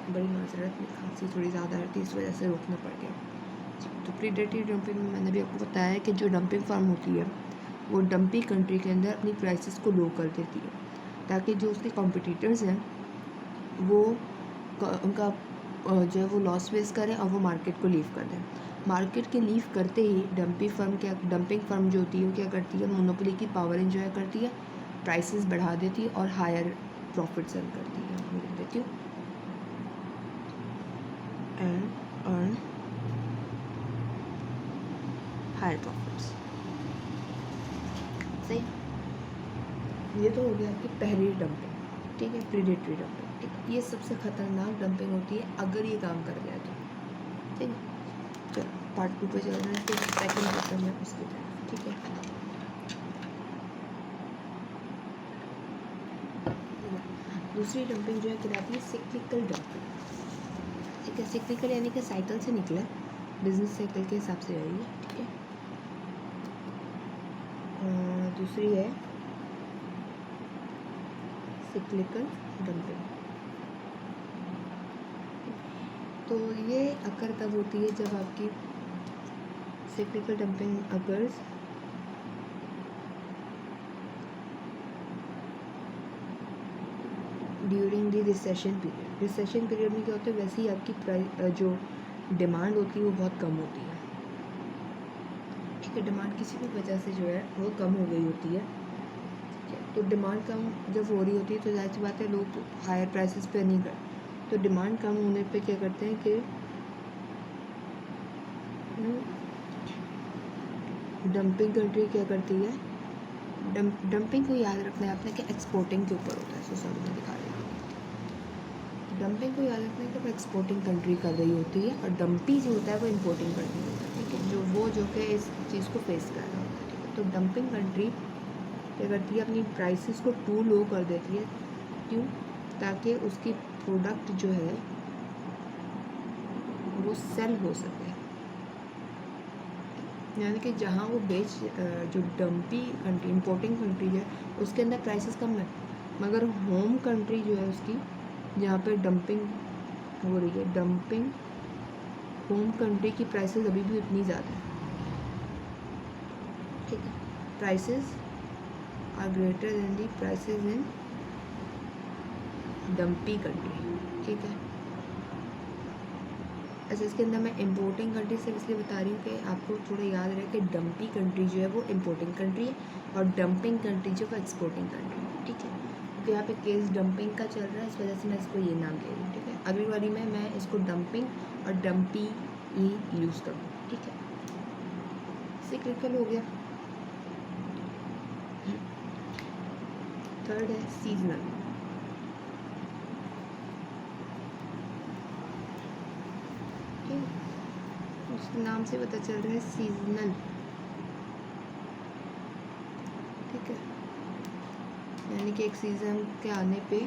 बड़ी माजरत में खांसी थोड़ी ज़्यादा रहती है, इस वजह से रोकना पड़ गया जी। तो प्रीडेटरी डंपिंग में मैंने भी आपको बताया है कि जो डंपिंग फार्म होती है वो डंपिंग कंट्री के अंदर अपनी प्राइसेस को लो कर देती है, ताकि जो उसके कॉम्पिटिटर्स हैं वो उनका जो है वो लॉस फेस करें और वो मार्केट को लीव कर दें। मार्केट के लीव करते ही डंपिंग फर्म जो होती है वो क्या करती है, मोनोपोली की पावर एंजॉय करती है, प्राइसेस बढ़ा देती है और हायर प्रॉफिट अर्न करती है। मैं लिख देती हूँ, एंड अर्न हायर प्रॉफिट्स। सही, ये तो हो गया आपकी पहली डंपिंग, ठीक है, प्रीडेटरी डंपिंग, ठीक है। ये सबसे खतरनाक डंपिंग होती है अगर ये काम कर गया तो, ठीक है। चलो पार्ट 2 पे चल रहे हैं, फिर सेकंड पेपर में उसकी तरफ, ठीक है। दूसरी डंपिंग जो है कहलाती है सिक्लिकल डंपिंग, ठीक है। सिक्लिकल यानी कि साइकिल से निकला, बिजनेस साइकिल के हिसाब से रही है, ठीक है। दूसरी है सिक्लिकल डंपिंग। तो ये अकर तब होती है जब आपकी cyclical dumping occurs during the recession period. Recession period में क्या होता है, वैसे ही आपकी जो डिमांड होती है वो बहुत कम होती है, ठीक है। डिमांड किसी भी वजह से जो है वो कम हो गई होती है, ठीक है। तो डिमांड कम जब हो रही होती है तो जाहिर सी बात है लोग हायर प्राइसेस पे नहीं करते। तो डिमांड कम होने पे क्या करते हैं कि डंपिंग कंट्री क्या करती है, डंपिंग को याद रखना है आपने कि एक्सपोर्टिंग के ऊपर होता है। सो सॉरी मैं दिखा रही हूँ। डंपिंग को याद रखना है कि वो एक्सपोर्टिंग कंट्री कर रही होती है और डंपी जो होता है वो इंपोर्टिंग कंट्री होता है, ठीक है, जो कि इस चीज़ को फेस कर रहा होता है, ठीक है। तो डंपिंग कंट्री क्या करती है, अपनी प्राइसेस को टू लो कर देती है, क्यों, ताकि उसकी प्रोडक्ट जो है वो सेल हो सके, यानी कि जहाँ वो जो डंपी कंट्री इंपोर्टिंग कंट्री है उसके अंदर प्राइसेस कम है, मगर होम कंट्री जो है उसकी जहाँ पे डंपिंग हो रही है, डंपिंग होम कंट्री की प्राइसेस अभी भी उतनी ज़्यादा है, ठीक है। Prices are greater than the prices in dumping country, ठीक है। अच्छा, इसके अंदर मैं इंपोर्टिंग कंट्री से इसलिए बता रही हूँ कि आपको थोड़ा याद रहे कि डंपी कंट्री जो है वो इंपोर्टिंग कंट्री है और डंपिंग कंट्री जो है वो एक्सपोर्टिंग कंट्री है, ठीक है। क्योंकि यहाँ पे केस डंपिंग का चल रहा है, इस वजह से मैं इसको ये नाम दे रही हूँ, ठीक है। अगली बारी में मैं इसको डंपिंग और डंपी ही यूज़ करूँ, ठीक है। सिक्लिकल हो गया। थर्ड है सीजनल, उस नाम से पता चल रहा है सीजनल, ठीक है। यानी कि एक सीज़न के आने पे,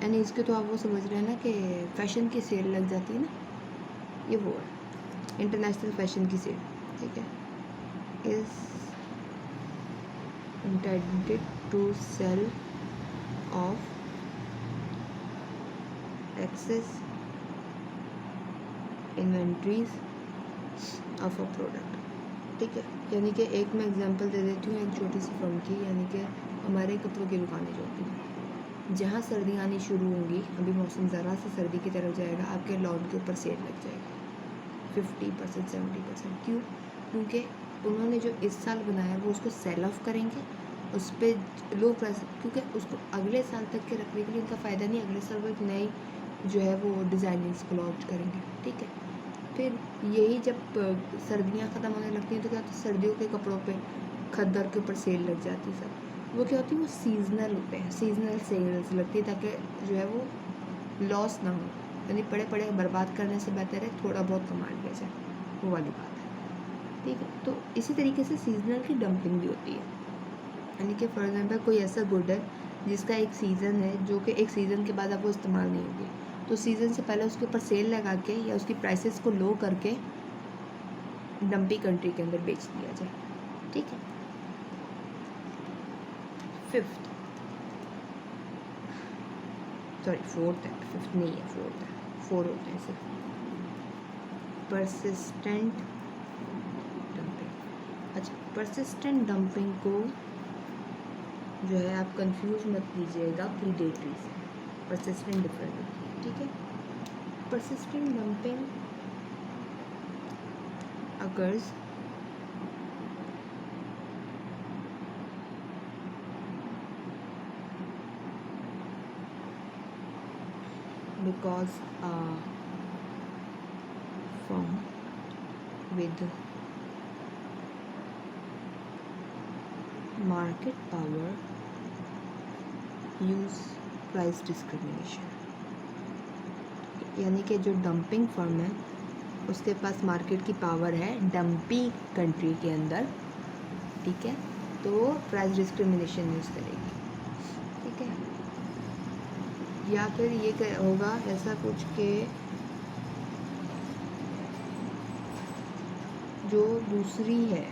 यानी इसके तो आप वो समझ रहे हैं ना कि फैशन की सेल लग जाती है ना, ये वो है इंटरनेशनल फैशन की सेल, ठीक है। Is intended to sell off excess inventories of a product, ठीक है। यानी कि एक मैं एग्जांपल दे देती हूँ एक छोटी सी फर्म की, यानी कि हमारे कपड़ों की दुकानें जो होती हैं, जहाँ सर्दियाँ आनी शुरू होंगी, अभी मौसम ज़रा सा सर्दी की तरफ जाएगा, आपके लॉन के ऊपर सेल लग जाएगी 50% 70%। क्यों, क्योंकि उन्होंने जो इस साल बनाया वो उसको सेल ऑफ करेंगे, उस पर लो प्राइस, क्योंकि उसको अगले साल तक के रखने के लिए उनका फ़ायदा नहीं, अगले साल वो एक नई जो है वो डिज़ाइनिंग्स को लॉन्च करेंगे, ठीक है। फिर यही जब सर्दियाँ ख़त्म होने लगती हैं तो क्या होता है, सर्दियों के कपड़ों पे खद्दर के ऊपर सेल लग जाती है सब, वो क्या होती है, वो सीजनल होते हैं, सीजनल सेल्स लगती है ताकि जो है वो लॉस ना हो, यानी पड़े पड़े बर्बाद करने से बेहतर है थोड़ा बहुत कमा लिया जाए, वो वाली बात है, ठीक है। तो इसी तरीके से सीजनल की डंपिंग भी होती है, यानी कि फॉर एग्जांपल कोई ऐसा गुड है जिसका एक सीज़न है जो कि एक सीज़न के बाद अब वो इस्तेमाल नहीं होगी, तो सीज़न से पहले उसके ऊपर सेल लगा के या उसकी प्राइसेस को लो करके डंपी कंट्री के अंदर बेच दिया जाए, ठीक है। फिफ्थ, सॉरी फोर्थ है, फिफ्थ नहीं है, फोर्थ है, 4 होते हैं सिर्फ। Persistent dumping. अच्छा, परसिस्टेंट डंपिंग को जो है आप कंफ्यूज मत कीजिएगा प्रीडेटरी से, परसिस्टेंट डिफरेंट होती है, ठीक है। Persistent dumping occurs because a firm with market power use price discrimination, यानी कि जो डंपिंग फर्म है उसके पास मार्केट की पावर है डंपिंग कंट्री के अंदर, ठीक है, तो वो प्राइस डिस्क्रिमिनेशन यूज़ करेगी, ठीक है। या फिर ये होगा ऐसा कुछ कि जो दूसरी है,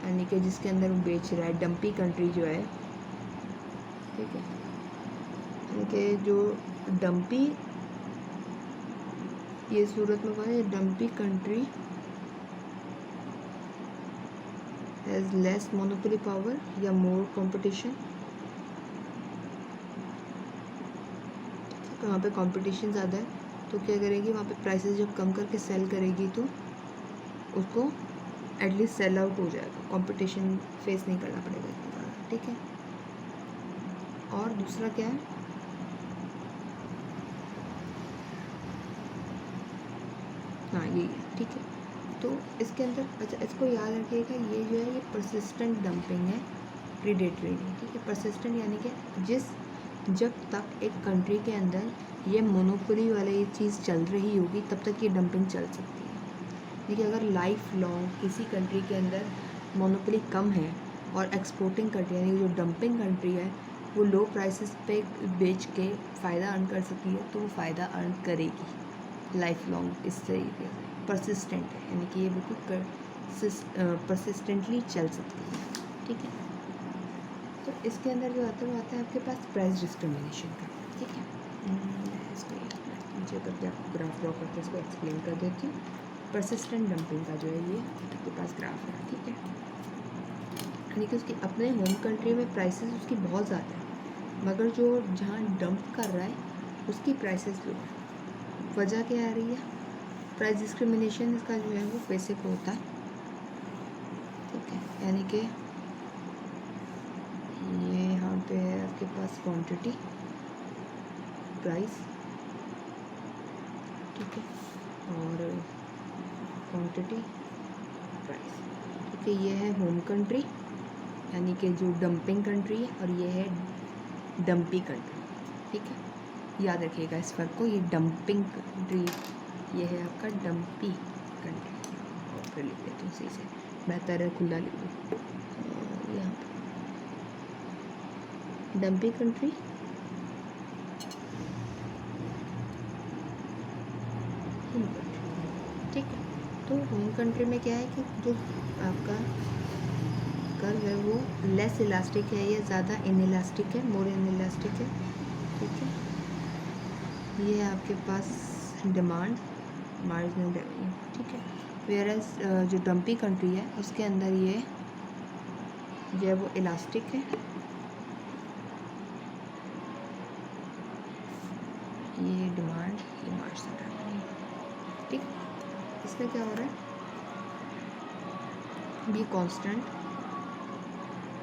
यानी कि जिसके अंदर वो बेच रहा है, डंपी कंट्री जो है, ठीक है, यानी कि जो डंपी, ये सूरत में कौन है, dumpy country has less monopoly power या मोर कंपटीशन, तो वहाँ पे कंपटीशन ज़्यादा है, तो क्या करेगी वहाँ पे प्राइसेस जब कम करके सेल करेगी तो उसको एटलीस्ट सेल आउट हो जाएगा, कंपटीशन फेस नहीं करना पड़ेगा इतना ज़्यादा, ठीक है। और दूसरा क्या है, हाँ यही है, ठीक है। तो इसके अंदर अच्छा इसको याद रखिएगा, ये जो है ये परसिस्टेंट डंपिंग है, प्रीडेटरी नहीं, ठीक है। परसिस्टेंट यानी कि जब तक एक कंट्री के अंदर ये मोनोपोली वाला ये चीज़ चल रही होगी तब तक ये डंपिंग चल सकती है। देखिए अगर लाइफ लॉन्ग किसी कंट्री के अंदर मोनोपोली कम है और एक्सपोर्टिंग कंट्री यानी जो डंपिंग कंट्री है वो लो प्राइसेस पे बेच के फ़ायदा अर्न कर सकती है, तो वो फ़ायदा अर्न करेगी लाइफ लॉन्ग इस तरीके से। परसिस्टेंट है यानी कि ये बिल्कुल परसिस्टेंटली चल सकती है, ठीक है। तो इसके अंदर जो आता है वो आता है आपके पास प्राइस डिस्क्रिमिनेशन का, ठीक है। इसको नीचे करके आपको ग्राफ ड्रॉ करके इसको एक्सप्लेन कर देती हूँ। परसिस्टेंट डंपिंग का जो है ये आपके पास ग्राफ है, ठीक है, यानी कि उसकी अपने होम कंट्री में प्राइसेस उसकी बहुत ज़्यादा है, मगर जो जहाँ डंप कर रहा है उसकी प्राइसेस लो है। वजह क्या आ रही है, प्राइस डिस्क्रिमिनेशन इसका जो है वो पैसे पे होता है, ठीक है, यानी कि ये यहाँ पे है आपके पास क्वांटिटी प्राइस, ठीक है, और क्वांटिटी प्राइस, ठीक है। ये है होम कंट्री यानी कि जो डंपिंग कंट्री है, और ये है डंपी कंट्री, ठीक है, याद रखिएगा इस फर्क को। ये डंपिंग कंट्री, ये है आपका डंपी कंट्री, और फिर लिख लेते हैं सही से, बेहतर है खुला लिख लो। यहाँ पर डंपी कंट्री, होम कंट्री, ठीक है। तो होम कंट्री में क्या है कि जो आपका कर्व है वो लेस इलास्टिक है या ज़्यादा इनइलास्टिक है, मोर इनइलास्टिक है, ठीक है। ये है आपके पास डिमांड मार्जिनल रेवेन्यू, ठीक है। वेयर एज जो डंपी कंट्री है उसके अंदर ये जो है वो इलास्टिक है, ये डिमांड, ये मार्जिनल रेवेन्यू, ठीक। इसमें क्या हो रहा है, बी कांस्टेंट,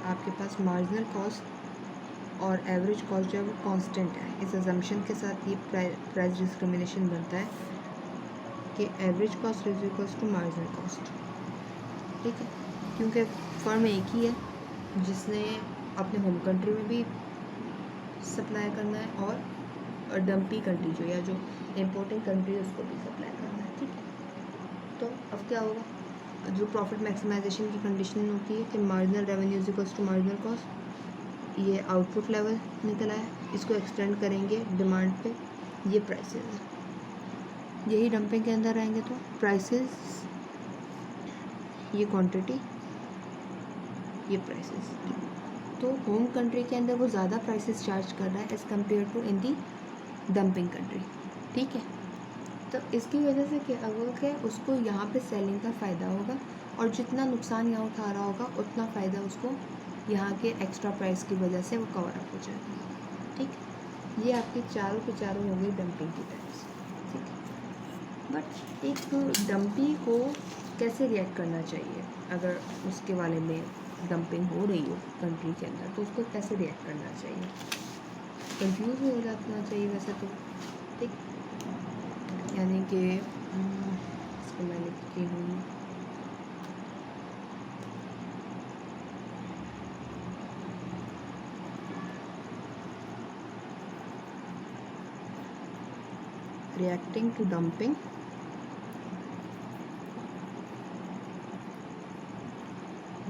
आपके पास मार्जिनल कॉस्ट और एवरेज कॉस्ट जो है वो कांस्टेंट है। इस अजम्पशन के साथ ये प्राइस डिस्क्रिमिनेशन बनता है कि average cost is equals to marginal cost, ठीक है, क्योंकि फर्म एक ही है जिसने अपने होम कंट्री में भी सप्लाई करना है और डंपी कंट्री जो या जो इम्पोर्टिंग कंट्री है उसको भी सप्लाई करना है, ठीक है। तो अब क्या होगा, जो प्रॉफिट मैक्सिमाइजेशन की कंडीशन होती है कि marginal revenue is equals to marginal cost, ये आउटपुट लेवल निकल आया, इसको एक्सटेंड करेंगे डिमांड पे, ये प्राइसेस, यही डंपिंग के अंदर आएंगे तो प्राइसेस, ये क्वांटिटी, ये प्राइसेस, तो होम कंट्री के अंदर वो ज़्यादा प्राइसेस चार्ज कर रहा है as compare to in the dumping country, ठीक है। तो इसकी वजह से क्या होगा कि उसको यहाँ पे सेलिंग का फ़ायदा होगा और जितना नुकसान यहाँ उठा रहा होगा उतना फ़ायदा उसको यहाँ के एक्स्ट्रा प्राइस की वजह से वो कवर अप हो जाएगा, ठीक है। ये आपकी चारों के चारों हो गई डंपिंग की टाइप्स, ठीक है। बट एक डंपी को कैसे रिएक्ट करना चाहिए अगर उसके बारे में डंपिंग हो रही हो कंट्री के अंदर, तो उसको कैसे रिएक्ट करना चाहिए? कंफ्यूज हो जाना चाहिए वैसे तो, ठीक। यानी कि इसको मैं लिखती हूँ reacting to dumping,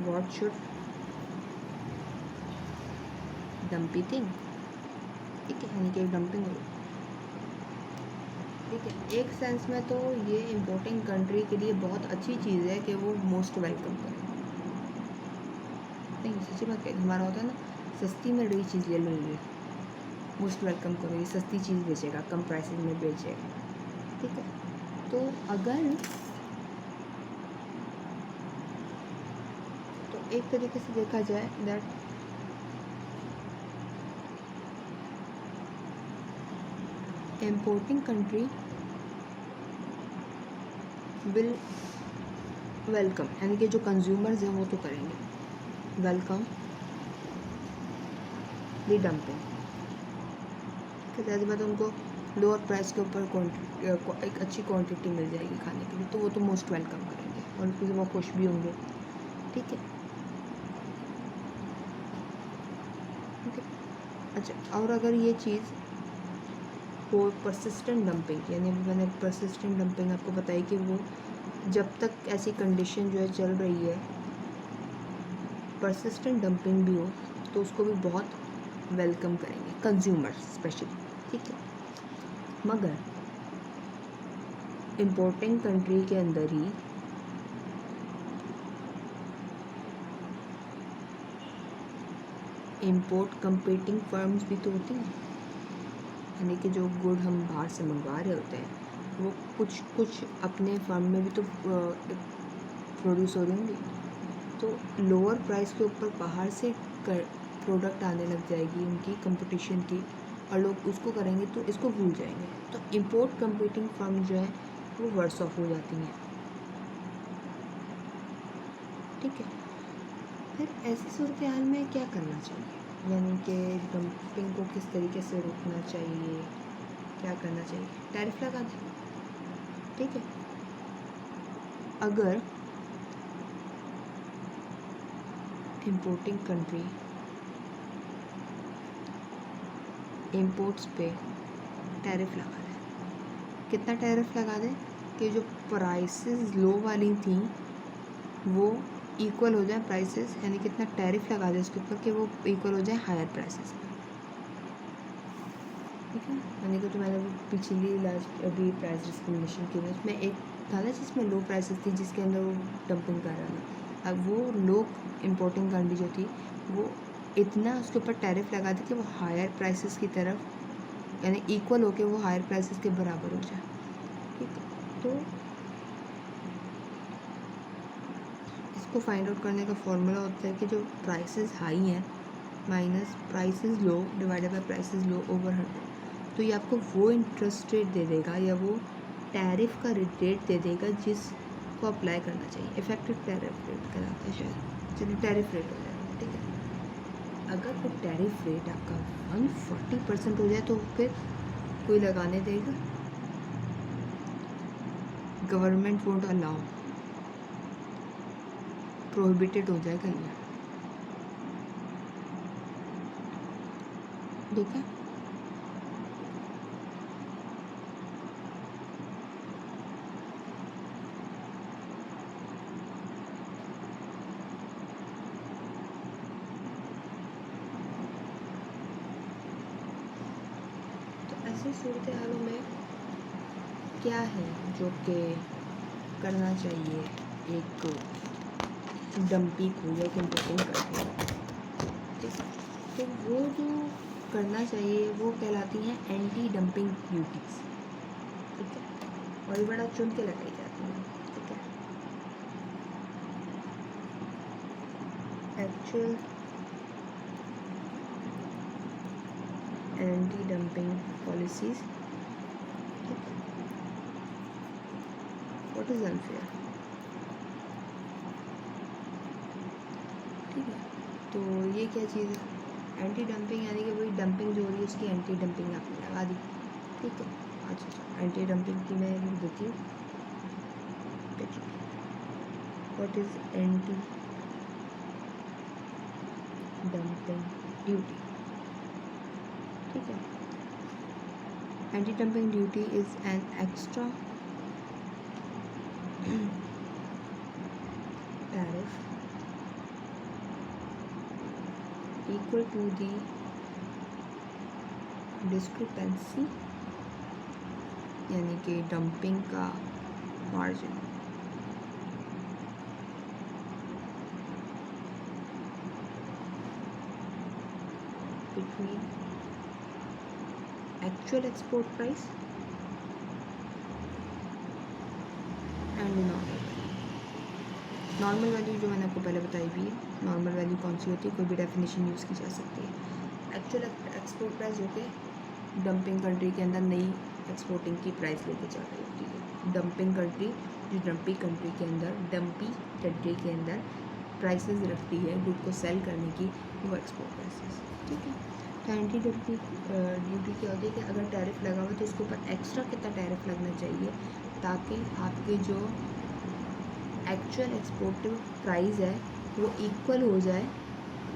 what should dumpy think, ठीक है। यानी कि डंपिंग हो, ठीक है। एक सेंस में तो ये इम्पोर्टिंग कंट्री के लिए बहुत अच्छी चीज़ है कि वो मोस्ट वेलकम करें। नहीं, सच्ची बात है, हमारा होता है ना, सस्ती में रही चीज़ ले लेंगे, मोस्ट वेलकम करो, ये सस्ती चीज़ बेचेगा, कम प्राइसेस में बेचेगा, ठीक है। तो अगर तो एक तरीके से देखा जाए that importing country will welcome, यानी कि जो कंज्यूमर्स हैं वो तो करेंगे वेलकम दी डंपिंग, जैसे बात उनको लोअर प्राइस के ऊपर एक अच्छी क्वांटिटी मिल जाएगी खाने के लिए, तो वो तो मोस्ट वेलकम करेंगे और उससे वो खुश भी होंगे, ठीक है। ठीक है, अच्छा, और अगर ये चीज़ हो परसिस्टेंट डंपिंग, यानी अभी मैंने परसिस्टेंट डंपिंग आपको बताई कि वो जब तक ऐसी कंडीशन जो है चल रही है, परसिस्टेंट डंपिंग भी हो, तो उसको भी बहुत वेलकम करेंगे कंज्यूमर्स स्पेशली, ठीक है। मगर इम्पोर्टिंग कंट्री के अंदर ही इम्पोर्ट कंपीटिंग फर्म्स भी तो होती हैं, यानी कि जो गुड हम बाहर से मंगवा रहे होते हैं वो कुछ अपने फर्म में भी तो प्रोड्यूस हो रही होंगी, तो लोअर प्राइस के ऊपर बाहर से प्रोडक्ट आने लग जाएगी उनकी कंपटीशन की, और लोग उसको करेंगे तो इसको भूल जाएंगे, तो इम्पोर्ट कंपीटिंग फर्म जो है वो वर्स ऑफ हो जाती हैं, ठीक है। फिर ऐसी सूरत हाल में क्या करना चाहिए, यानी कि डंपिंग को किस तरीके से रोकना चाहिए, क्या करना चाहिए? टैरिफ लगा दें, ठीक है। अगर इम्पोर्टिंग कंट्री इम्पोर्ट्स पे टैरिफ लगा दें, कितना टैरिफ लगा दें कि जो प्राइसेस लो वाली थी वो इक्वल हो जाए प्राइसेस, यानी कितना टैरिफ लगा दें उसके ऊपर कि वो इक्वल हो जाए हायर प्राइसेस, ठीक है। यानी कि तो मैंने पिछली लास्ट अभी प्राइस डिस्क्रिमिनेशन की उसमें एक था ना जिसमें लो प्राइसेस थी जिसके अंदर वो डंपिंग कर रहा था, अब वो लो इम्पोर्टिंग कंट्री जो थी वो इतना उसके ऊपर टैरिफ लगा दी कि वो हायर प्राइसेस की तरफ, यानी इक्वल होके वो हायर प्राइसेस के बराबर हो जाए, ठीक है। तो इसको फाइंड आउट करने का फॉर्मूला होता है कि जो प्राइसेस हाई हैं minus prices low divided by prices low over 100, तो ये आपको वो इंटरेस्ट रेट दे देगा या वो टैरिफ का रेट दे देगा जिसको अप्लाई करना चाहिए, इफेक्टिव टैरिफ रेट कहलाता है शायद, चलिए टैरिफ रेट हो जाएगा, ठीक है। अगर वो टैरिफ रेट आपका 140% हो जाए तो फिर कोई लगाने देगा, गवर्नमेंट वोंट अलाउ, प्रोहिबिटेड हो जाएगा ये, ठीक है। तो ऐसी सूरत हालों में क्या है जो कि करना चाहिए एक डंपी को या इम्पोर्टिंग करके, ठीक है। तो वो जो करना चाहिए वो कहलाती हैं एंटी डंपिंग ड्यूटीज़, ठीक है, और ये बड़ा चुन के लगाई जाती हैं, ठीक है। एक्चुअल एंटी डंपिंग पॉलिसीज़, ठीक है। व्हाट इज़ अनफेयर, ठीक है। तो ये क्या चीज़ है, एंटी डंपिंग यानी कि वही डंपिंग जो हो रही है उसकी एंटी डंपिंग आपने लगा दी, ठीक है। अच्छा, एंटी डंपिंग की मैं लिख देती हूँ, what is anti dumping duty, ठीक है। Anti dumping duty is an extra tariff equal to the discrepancy यानी कि डंपिंग का margin between actual export price and normal value जो मैंने आपको पहले बताई हुई है। नॉर्मल वैल्यू कौन सी होती है, कोई भी डेफिनेशन यूज़ की जा सकती है। एक्चुअल एक्सपोर्ट प्राइस जो कि डंपिंग कंट्री के अंदर नई एक्सपोर्टिंग की प्राइस लेके जा रही होती है। डंपिंग कंट्री जो डंपी कंट्री के अंदर प्राइसेस रखती है गुड को सेल करने की, वो एक्सपोर्ट प्राइसेस, ठीक है। तो एंटी डंपिंग ड्यूटी क्या होती है कि अगर टैरिफ लगा हुआ तो उसके ऊपर एक्स्ट्रा कितना टैरिफ लगना चाहिए ताकि आपके जो एक्चुअल एक्सपोर्टिव प्राइस है वो इक्वल हो जाए,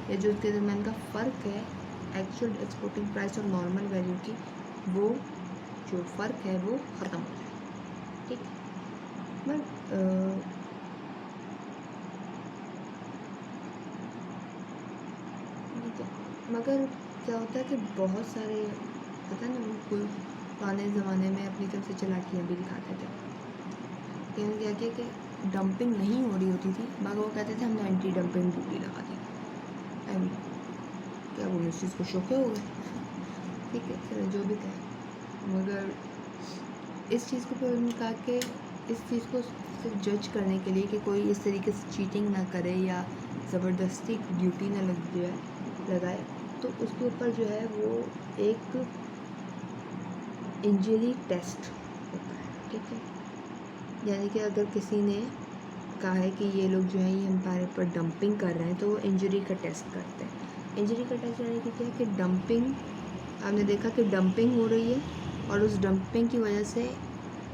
या जो उसके दरमियान का फ़र्क है एक्चुअल एक्सपोर्टिंग प्राइस और नॉर्मल वैल्यू की, वो जो फ़र्क है वो ख़त्म हो जाए, ठीक है। मगर क्या होता है कि बहुत सारे पता है ना, बिल्कुल पुराने ज़माने में अपनी तरफ से चालाकियाँ भी दिखाते थे। इन्होंने क्या किया कि डंपिंग नहीं हो रही होती थी मगर वो कहते थे हमने एंटी डंपिंग ड्यूटी लगा दी। क्या वो इस चीज़ को शौके हो गए, ठीक है, चलो जो भी कहें। मगर इस चीज़ को फिर उन्होंने कहा कि इस चीज़ को सिर्फ जज करने के लिए कि कोई इस तरीके से चीटिंग ना करे या ज़बरदस्ती ड्यूटी ना लगाए, तो उसके ऊपर जो है वो एक इंजरी टेस्ट होता है, ठीक है। यानी कि अगर किसी ने कहा है कि ये लोग जो है ये हमारे ऊपर डंपिंग कर रहे हैं तो वो इंजरी का टेस्ट करते हैं। इंजरी का टेस्ट यानी कि क्या है कि डंपिंग, आपने देखा कि डंपिंग हो रही है और उस डंपिंग की वजह से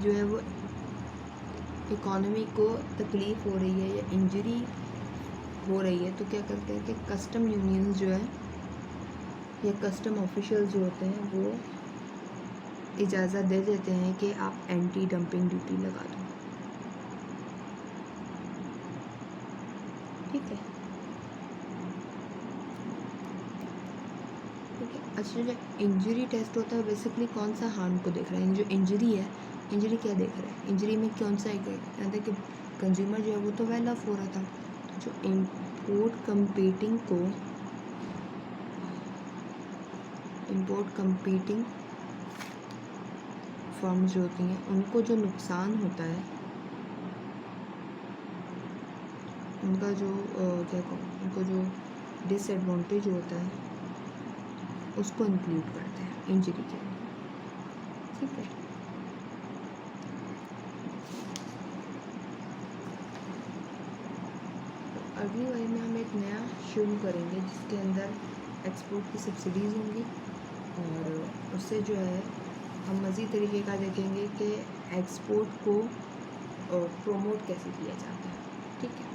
जो है वो इकॉनमी को तकलीफ़ हो रही है या इंजरी हो रही है, तो क्या करते हैं कि कस्टम यूनियन जो है या कस्टम ऑफिशियल जो होते हैं वो इजाज़त दे देते हैं कि आप एंटी डंपिंग ड्यूटी लगा दो, ठीक है। अच्छा, जो इंजरी टेस्ट होता है बेसिकली कौन सा हार्म को देख रहा है, जो इंजरी है, इंजरी क्या देख रहा है, इंजरी में कौन सा एक कहते हैं कि कंज्यूमर जो है वो तो वेल ऑफ हो रहा था। जो इम्पोर्ट कंपीटिंग फर्म्स जो होती हैं उनको जो नुकसान होता है, उनका जो क्या कहूँ, उनको जो डिसएडवांटेज होता है उसको इंक्लूड करते हैं इंजरी के, ठीक है। अगली वाली में हम एक नया शुरू करेंगे जिसके अंदर एक्सपोर्ट की सब्सिडीज़ होंगी और उससे जो है हम मज़ीद तरीके का देखेंगे कि एक्सपोर्ट को प्रमोट कैसे किया जाता है, ठीक है।